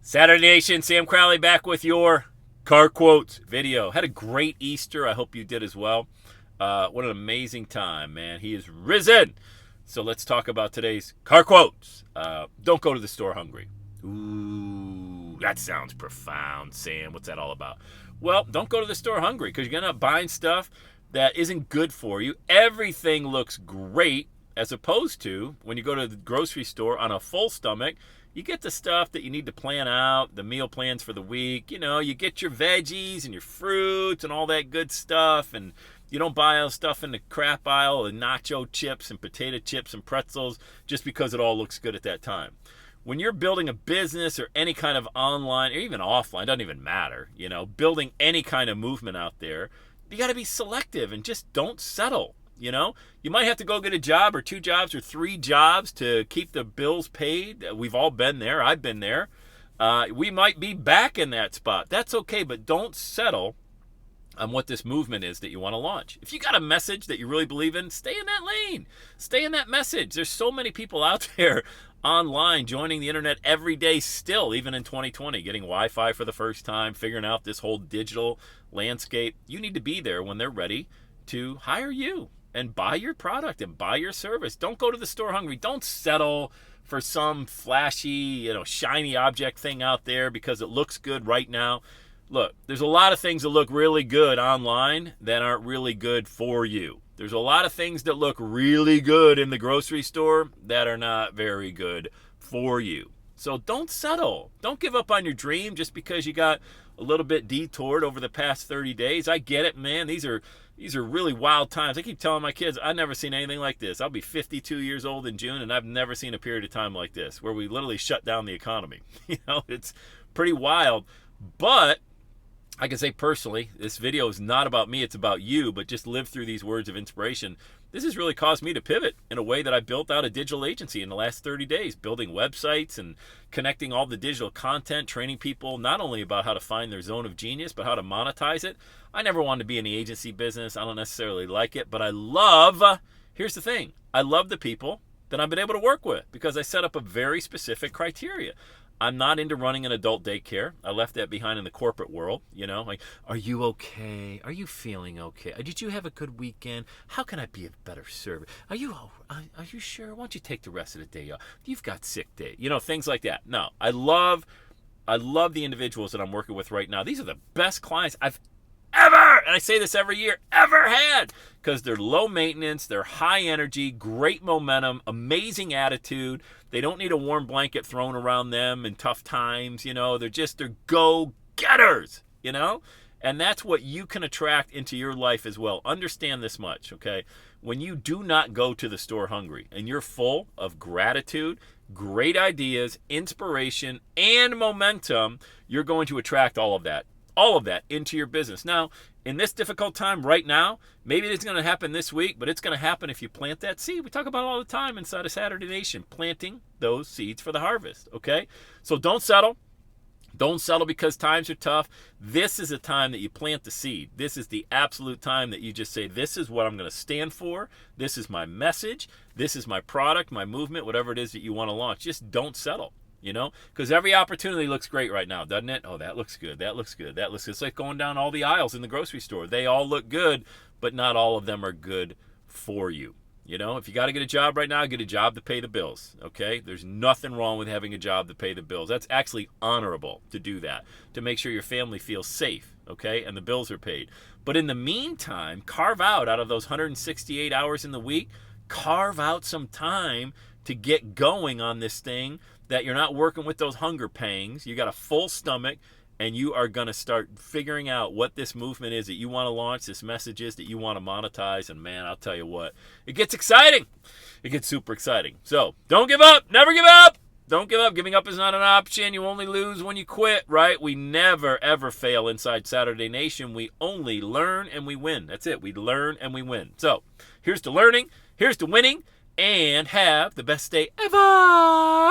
Saturday Nation, Sam Crowley back with your car quotes video. Had a great Easter. I hope you did as well. What an amazing time, man. He is risen. So let's talk about today's car quotes. Don't go to the store hungry. Ooh, that sounds profound, Sam. What's that all about? Well, don't go to the store hungry because you're going to end up buying stuff that isn't good for you. Everything looks great as opposed to when you go to the grocery store on a full stomach. You get the stuff that you need to plan out, the meal plans for the week. You know, you get your veggies and your fruits and all that good stuff. And you don't buy all stuff in the crap aisle and nacho chips and potato chips and pretzels just because it all looks good at that time. When you're building a business or any kind of online or even offline, doesn't even matter, you know, building any kind of movement out there, you got to be selective and just don't settle. You know, you might have to go get a job or 2 jobs or 3 jobs to keep the bills paid. We've all been there. I've been there. We might be back in that spot. That's okay, but don't settle on what this movement is that you want to launch. If you got a message that you really believe in, stay in that lane. Stay in that message. There's so many people out there online joining the internet every day still, even in 2020, getting Wi-Fi for the first time, figuring out this whole digital landscape. You need to be there when they're ready to hire you and buy your product and buy your service. Don't go to the store hungry. Don't settle for some flashy, shiny object thing out there because it looks good right now. Look, there's a lot of things that look really good online that aren't really good for you. There's a lot of things that look really good in the grocery store that are not very good for you. So don't settle. Don't give up on your dream just because you got a little bit detoured over the past 30 days. I get it, man. These are really wild times. I keep telling my kids, I've never seen anything like this. I'll be 52 years old in June, and I've never seen a period of time like this where we literally shut down the economy. It's pretty wild. But I can say personally, this video is not about me, it's about you, but just live through these words of inspiration. This has really caused me to pivot in a way that I built out a digital agency in the last 30 days, building websites and connecting all the digital content, training people not only about how to find their zone of genius, but how to monetize it. I never wanted to be in the agency business. I don't necessarily like it, but here's the thing, I love the people that I've been able to work with because I set up a very specific criteria. I'm not into running an adult daycare. I left that behind in the corporate world. Like, are you okay? Are you feeling okay? Did you have a good weekend? How can I be a better servant? Are you sure? Why don't you take the rest of the day off? You've got sick day. Things like that. No, I love the individuals that I'm working with right now. These are the best clients I've ever, and I say this every year, ever had, because they're low maintenance, they're high energy, great momentum, amazing attitude. They don't need a warm blanket thrown around them in tough times. They're go-getters, and that's what you can attract into your life as well. Understand this much, okay? When you do not go to the store hungry and you're full of gratitude, great ideas, inspiration, and momentum, you're going to attract all of that into your business. Now, in this difficult time right now, maybe it's going to happen this week, but it's going to happen if you plant that seed. We talk about it all the time inside of Saturday Nation, planting those seeds for the harvest, okay? So don't settle. Don't settle because times are tough. This is a time that you plant the seed. This is the absolute time that you just say, this is what I'm going to stand for. This is my message. This is my product, my movement, whatever it is that you want to launch. Just don't settle. Because every opportunity looks great right now, doesn't it? Oh, that looks good. That looks good. That looks good. It's like going down all the aisles in the grocery store. They all look good, but not all of them are good for you. If you got to get a job right now, get a job to pay the bills, okay? There's nothing wrong with having a job to pay the bills. That's actually honorable to do that, to make sure your family feels safe, okay, and the bills are paid. But in the meantime, carve out of those 168 hours in the week, carve out some time to get going on this thing that you're not working with those hunger pangs. You got a full stomach, and you are going to start figuring out what this movement is that you want to launch, this message is that you want to monetize, and man, I'll tell you what, it gets exciting. It gets super exciting. So don't give up. Never give up. Don't give up. Giving up is not an option. You only lose when you quit, right? We never, ever fail inside Saturday Nation. We only learn and we win. That's it. We learn and we win. So here's to learning. Here's to winning. And have the best day ever.